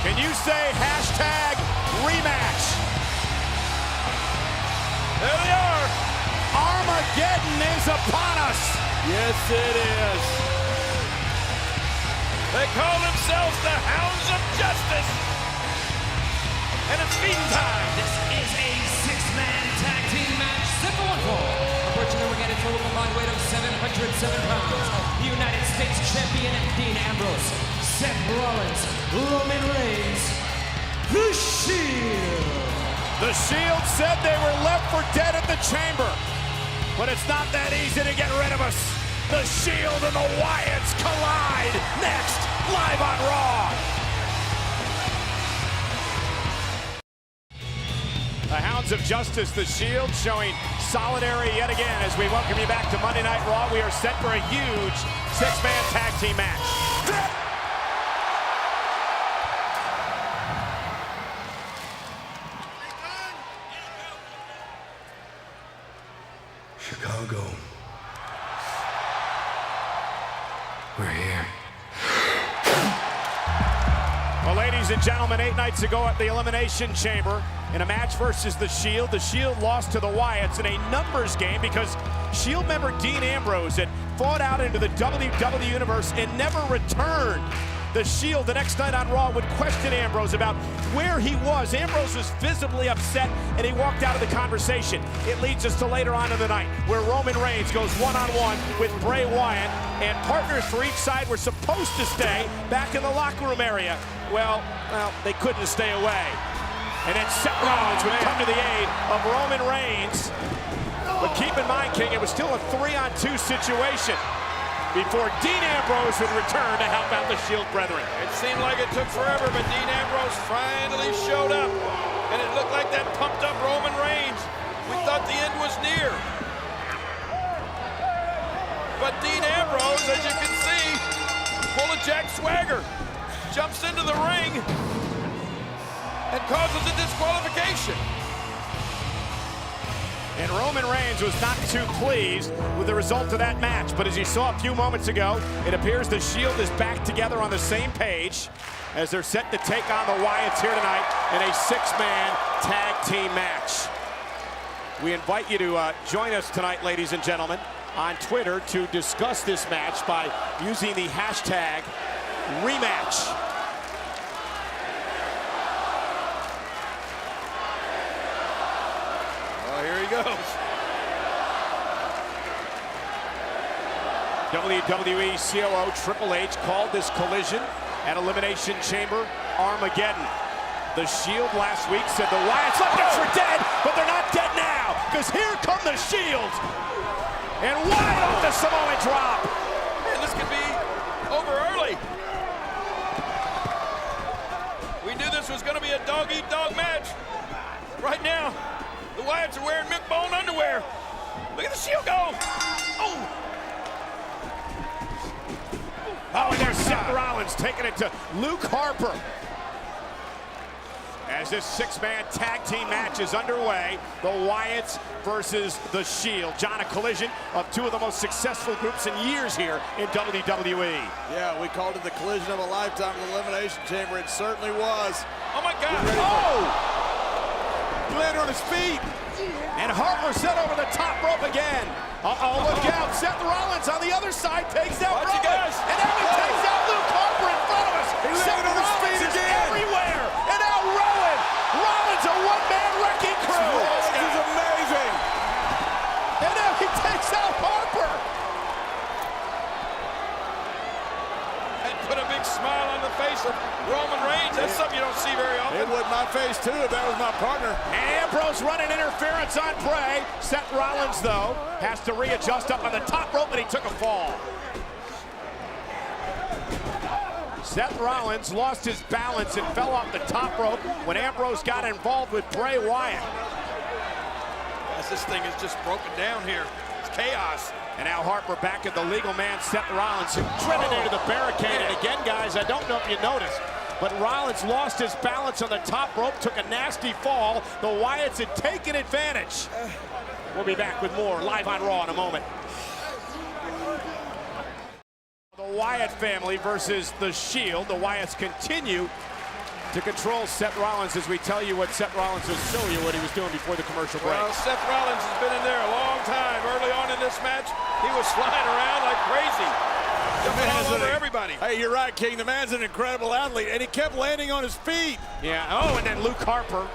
Can you say hashtag rematch? There they are. Armageddon is upon us. Yes, it is. They call themselves the Hounds of Justice. And it's feeding time. This is a six-man tag team match, set for one fall. Unfortunately, we're getting to a combined weight of 707 pounds. The United States champion, Dean Ambrose, Seth Rollins, Roman Reigns, The Shield. The Shield said they were left for dead at the Chamber. But it's not that easy to get rid of us. The Shield and the Wyatts collide next, live on Raw. The Hounds of Justice, the Shield, showing solidarity yet again as we welcome you back to Monday Night Raw. We are set for a huge six-man tag team match. Chicago. We're here. Well, ladies and gentlemen, 8 nights ago at the Elimination Chamber, in a match versus the Shield lost to the Wyatts in a numbers game because Shield member Dean Ambrose had fought out into the WWE Universe and never returned. The Shield the next night on Raw would question Ambrose about where he was. Ambrose was visibly upset and he walked out of the conversation. It leads us to later on in the night where Roman Reigns goes one-on-one with Bray Wyatt, and partners for each side were supposed to stay back in the locker room area. Well, they couldn't stay away. And then Seth Rollins would come to the aid of Roman Reigns. But keep in mind, King, it was still a 3-on-2 situation before Dean Ambrose would return to help out the Shield brethren. It seemed like it took forever, but Dean Ambrose finally showed up. And it looked like that pumped up Roman Reigns. We thought the end was near. But Dean Ambrose, as you can see, full of Jack Swagger, jumps into the ring and causes a disqualification. And Roman Reigns was not too pleased with the result of that match. But as you saw a few moments ago, it appears the Shield is back together on the same page as they're set to take on the Wyatts here tonight in a six-man tag team match. We invite you to join us tonight, ladies and gentlemen, on Twitter to discuss this match by using the hashtag rematch. Here he goes. WWE COO Triple H called this collision at Elimination Chamber Armageddon. The Shield last week said the Wyatts left us for dead, but they're not dead now, because here come the Shield. And Wyatt off the Samoan drop. Man, this could be over early. We knew this was going to be a dog-eat-dog match. Right now, the Wyatts are wearing mink bone underwear. Look at the Shield go. Oh, and there's Seth Rollins taking it to Luke Harper. As this six-man tag team match is underway, the Wyatts versus the Shield. John, a collision of two of the most successful groups in years here in WWE. yeah, we called it the collision of a lifetime in the Elimination Chamber. It certainly was. Oh, my God. He landed on his feet. And Harper set over the top rope again. Look out. Seth Rollins on the other side takes out Watch Roman. it, guys. And now he takes out Luke Harper in front of us. Seth landed on his feet Rollins is again. everywhere. And now Rollins, a one-man wrecking crew. This is amazing. And now he takes out Harper. And put a big smile on the face of Roman Reigns. That's something you don't see very often. It would my face, too, if that was my partner. And Ambrose running interference on Bray. Seth Rollins, though, has to readjust up on the top rope, and he took a fall. Seth Rollins lost his balance and fell off the top rope when Ambrose got involved with Bray Wyatt. As this thing is just broken down here. It's chaos. And now Harper back at the legal man, Seth Rollins, who driven into the barricade. And again, guys, I don't know if you noticed, but Rollins lost his balance on the top rope, took a nasty fall. The Wyatts had taken advantage. We'll be back with more live on Raw in a moment. The Wyatt family versus the Shield. The Wyatts continue to control Seth Rollins as we tell you what Seth Rollins will show you what he was doing before the commercial break. Well, Seth Rollins has been in there a long time. Early on in this match, he was flying around like crazy. Jumping all over everybody. Hey, you're right, King. The man's an incredible athlete, and he kept landing on his feet. Yeah, oh, and then Luke Harper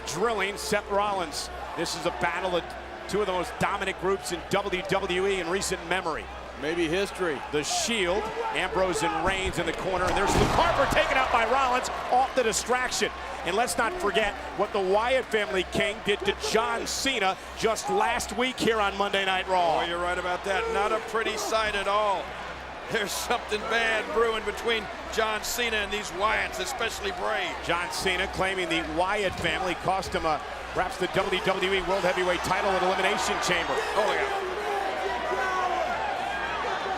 drilling Seth Rollins. This is a battle of two of the most dominant groups in WWE in recent memory. Maybe history. The Shield, Ambrose and Reigns in the corner, and there's Luke Harper taken out by Rollins off the distraction. And let's not forget what the Wyatt family, King, did to John Cena just last week here on Monday Night Raw. Oh, you're right about that. Not a pretty sight at all. There's something bad brewing between John Cena and these Wyatts, especially Bray. John Cena claiming the Wyatt family cost him perhaps the WWE World Heavyweight title at Elimination Chamber. Oh, yeah.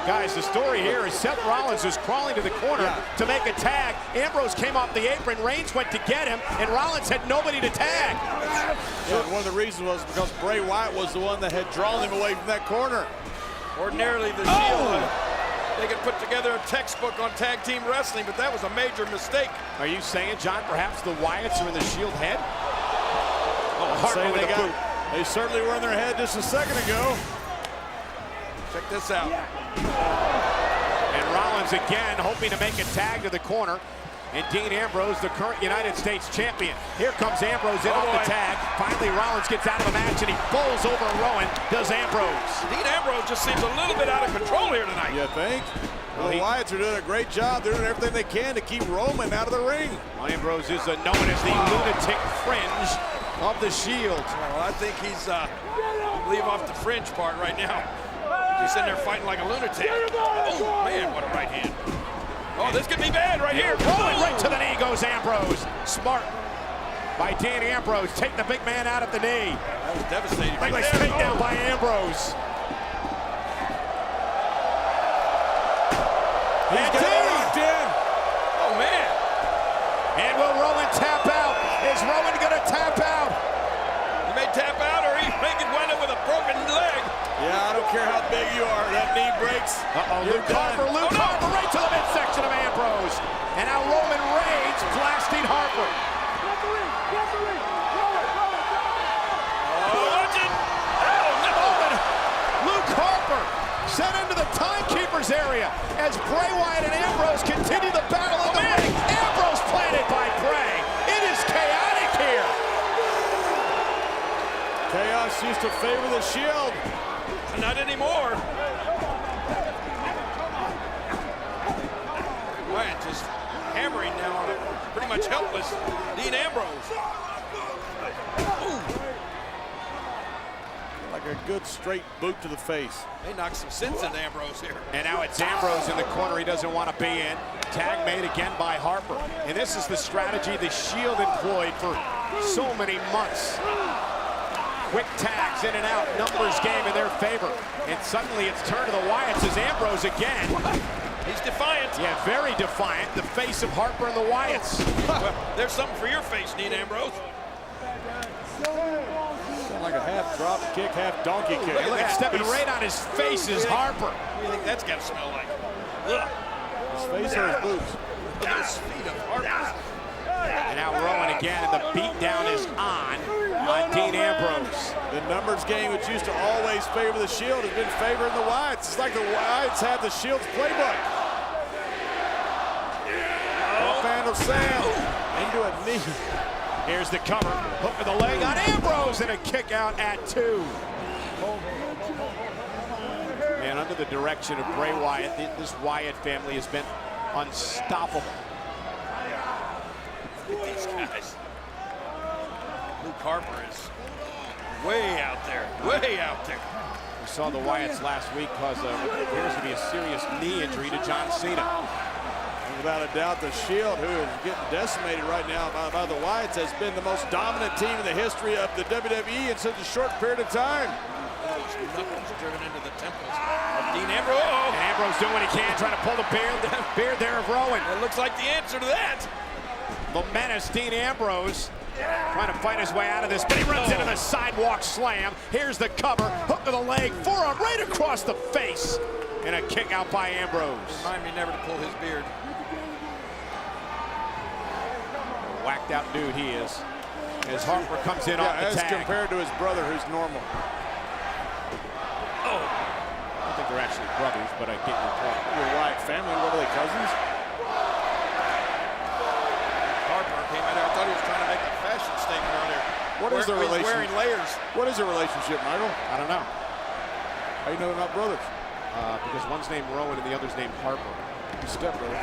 Guys, the story here is Seth Rollins was crawling to the corner to make a tag. Ambrose came off the apron, Reigns went to get him, and Rollins had nobody to tag. Yeah, one of the reasons was because Bray Wyatt was the one that had drawn him away from that corner. Ordinarily, the Shield, they could put together a textbook on tag team wrestling, but that was a major mistake. Are you saying, John, perhaps the Wyatts are in the Shield head? Oh, Say with the boot. they certainly were in their head just a second ago. Check this out. And Rollins again hoping to make a tag to the corner. And Dean Ambrose, the current United States champion. Here comes Ambrose in off the tag. Finally, Rollins gets out of the match and he bowls over Rowan, does Ambrose. Dean Ambrose just seems a little bit out of control here tonight. You think? Well, the Wyatts are doing a great job. They're doing everything they can to keep Roman out of the ring. Well, Ambrose is known as the lunatic fringe of the Shield. Well, I think he's leave off the fringe part right now. He's sitting there fighting like a lunatic. Oh, man, what a right hand. Oh, this could be bad right here. Rolling right to the knee goes Ambrose. Smart by Dean Ambrose. Take the big man out at the knee. That was devastating right Nice there. takedown by Ambrose. He's got it locked in. Oh, man. And will Rowan tap out? Is Rowan going to tap out? He may tap out or he may get wind up with a broken leg. Yeah, I don't care how big you are. That knee breaks. Luke Harper right to the midsection of Ambrose. And now Roman Reigns blasting Harper. Oh, watch it. Oh, no. Luke Harper sent into the timekeeper's area as Bray Wyatt and Ambrose continue the battle in the ring. Ambrose planted by Bray. It is chaotic here. Chaos used to favor the Shield. Not anymore. Wyatt just hammering now on a pretty much helpless Dean Ambrose. Ooh. Like a good straight boot to the face. They knocked some sense into Ambrose here. And now it's Ambrose in the corner he doesn't want to be in. Tag made again by Harper. And this is the strategy the Shield employed for so many months. Quick tags in and out, numbers game in their favor. And suddenly it's turned to the Wyatts as Ambrose again. He's defiant. Yeah, very defiant. The face of Harper and the Wyatts. Well, there's something for your face, Dean Ambrose. Sound like a half drop kick, half donkey kick. Look at stepping right on his face is Harper. What do you think that's got to smell like? Ugh. His face or his boots? Look at his feet of Harper. And now Rowan again, and the beatdown is on Dean Ambrose. The numbers game, which used to always favor the Shield, has been favoring the Wyatts. It's like the Wyatts have the Shield's playbook. Fan of Sam into a knee. Here's the cover. Hook of the leg on Ambrose and a kick out at 2. Man, under the direction of Bray Wyatt, this Wyatt family has been unstoppable. Look at these guys. Luke Harper is way out there. Way out there. We saw the Wyatts last week cause what appears to be a serious knee injury to John Cena. Without a doubt, the Shield, who is getting decimated right now by the Wyatts, has been the most dominant team in the history of the WWE in such a short period of time. Those knuckles driven into the temples of Dean Ambrose. And Ambrose doing what he can, trying to pull the beard there of Rowan. It looks like the answer to that. The menace, Dean Ambrose, trying to fight his way out of this, but he runs into the sidewalk slam. Here's the cover, hook to the leg, forearm right across the face, and a kick out by Ambrose. Remind me never to pull his beard. whacked out dude he is. As Harper comes in off the as tag. compared to his brother, who's normal. Oh. I don't think they're actually brothers, but I get your point. Your Wyatt family, what are they, cousins? Harper came in there. I thought he was trying to make a fashion statement earlier. What is their relationship? Wearing layers. What is their relationship, Michael? I don't know. How you know they're not brothers? Because one's named Rowan and the other's named Harper. Stepbrother.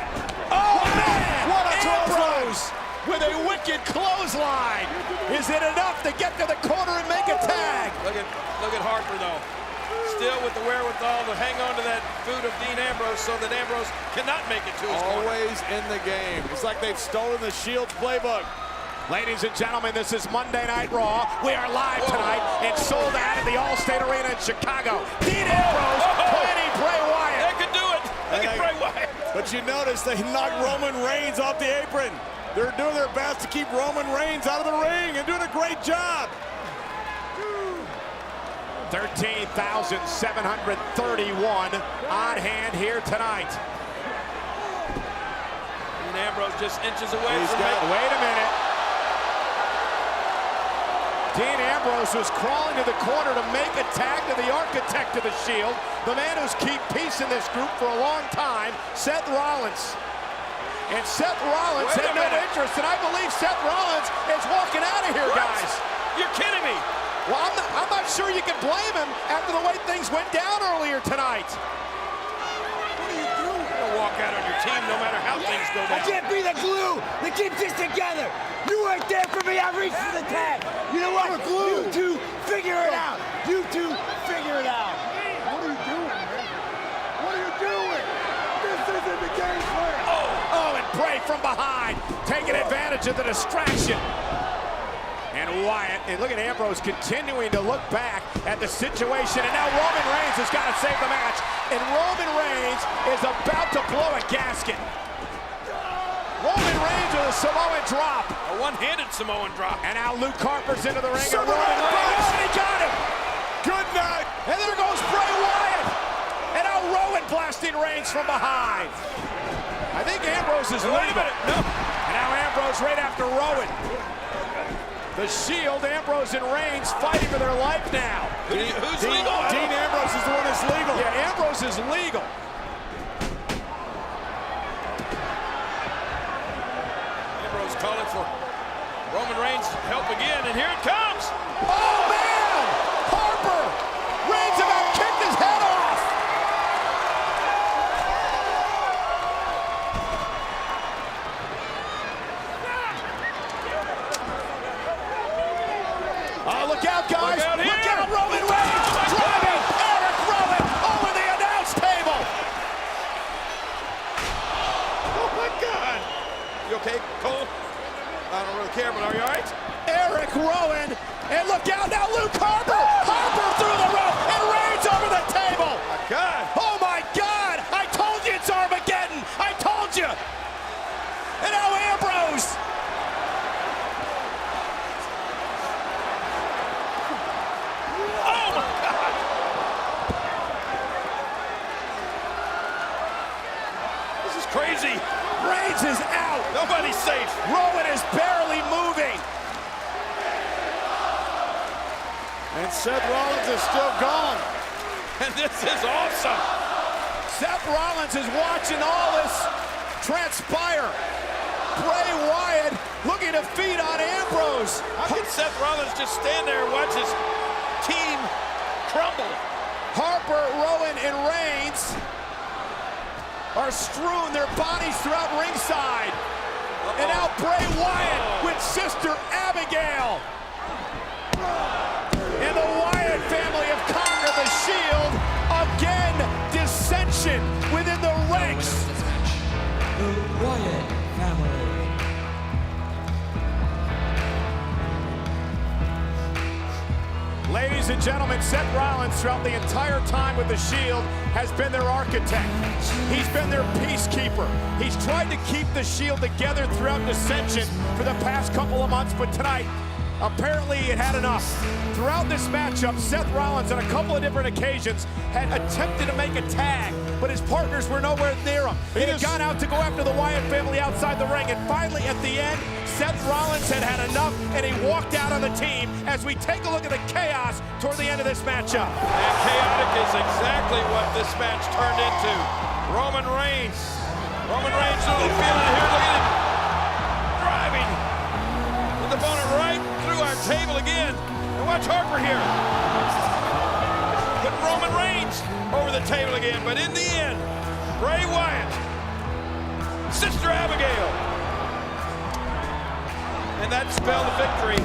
Oh, man! What a Ambrose with a wicked clothesline. Is it enough to get to the corner and make a tag? Look at Harper, though. Still with the wherewithal to hang on to that boot of Dean Ambrose so that Ambrose cannot make it to his corner. Always in the game. It's like they've stolen the Shield's playbook. Ladies and gentlemen, this is Monday Night Raw. We are live tonight and sold out at the Allstate Arena in Chicago. Dean Ambrose planning Bray Wyatt. They can do it. Look at Bray Wyatt. But you notice they knocked Roman Reigns off the apron. They're doing their best to keep Roman Reigns out of the ring and doing a great job. 13,731 on hand here tonight. Dean Ambrose just inches away from it. Wait a minute. Dean Ambrose was crawling to the corner to make a tag to the architect of the Shield, the man who's kept peace in this group for a long time, Seth Rollins. And Seth Rollins had no interest, and I believe Seth Rollins is walking out of here, guys. You're kidding me. Well, I'm not sure you can blame him after the way things went down earlier tonight. What are you doing? You're gonna walk out on your team no matter how things go down. I can't be the glue that keeps this together. You weren't there for me. I reached for the tag. You know what? You two figure it out. You two figure it out. What are you doing, man? What are you doing? This isn't the game plan. Oh, and Bray from behind, taking advantage of the distraction. And Wyatt, and look at Ambrose continuing to look back at the situation, and now Roman Reigns has got to save the match, and Roman Reigns is about to blow a gasket. Roman Reigns with a Samoan drop. A one-handed Samoan drop. And now Luke Harper's into the ring, and Samoan Roman Reigns, drop. and he got him. Good night. And there goes Bray Wyatt. And now Rowan blasting Reigns from behind. I think Ambrose is leaving. Wait a minute, no. And now Ambrose right after Rowan. The Shield, Ambrose and Reigns fighting for their life now. Who's legal? Dean Ambrose is the one that's legal. Yeah, Ambrose is legal. Ambrose calling for Roman Reigns' help again, and here it comes. Oh, man! Harper! Reigns about kicked his head off. Oh, look out, guys! Look out here. Look out, Roman Reigns! Driving Eric Rowan over the announce table! Oh, my God. You okay, Cole? I don't really care, but are you all right? Eric Rowan, and look out now, Luke Harper! Harper through the rope, and Reigns over the table! My God. Oh my God! I told you it's Armageddon! I told you! And now Ambrose! Oh, my God. This is crazy. Reigns is out! Nobody's safe. Rowan is barely moving! And Seth Rollins is still gone. And this is awesome. Seth Rollins is watching all this transpire. Bray Wyatt looking to feed on Ambrose. How can Seth Rollins just stand there and watch his team crumble? Harper, Rowan, and Reigns are strewn their bodies throughout ringside. And now Bray Wyatt with Sister Abigail. And the Wyatt family have conquered the Shield. Again, dissension within the ranks. This match, the Wyatt Family. Ladies and gentlemen, Seth Rollins throughout the entire time with the Shield has been their architect. He's been their peacekeeper. He's tried to keep the Shield together throughout dissension for the past couple of months, but tonight Apparently it had enough. Throughout this matchup, Seth Rollins on a couple of different occasions had attempted to make a tag, but his partners were nowhere near him. He had gone out to go after the Wyatt family outside the ring, and finally at the end, Seth Rollins had had enough, and he walked out on the team as we take a look at the chaos toward the end of this matchup. And chaotic is exactly what this match turned into. Roman Reigns really feeling it here. Look at him driving his opponent right through our table again. And watch Harper here. Put Roman Reigns over the table again. But in the end, Bray Wyatt, Sister Abigail. And that spelled a victory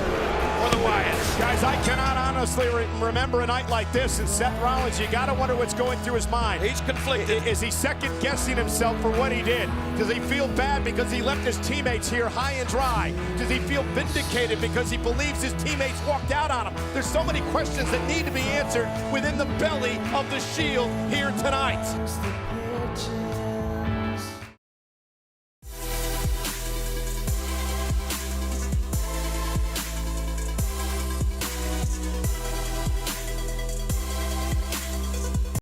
for the Wyatts. Guys, I cannot honestly remember a night like this. And Seth Rollins, you gotta wonder what's going through his mind. He's conflicted. Is he second guessing himself for what he did? Does he feel bad because he left his teammates here high and dry? Does he feel vindicated because he believes his teammates walked out on him? There's so many questions that need to be answered within the belly of the Shield here tonight.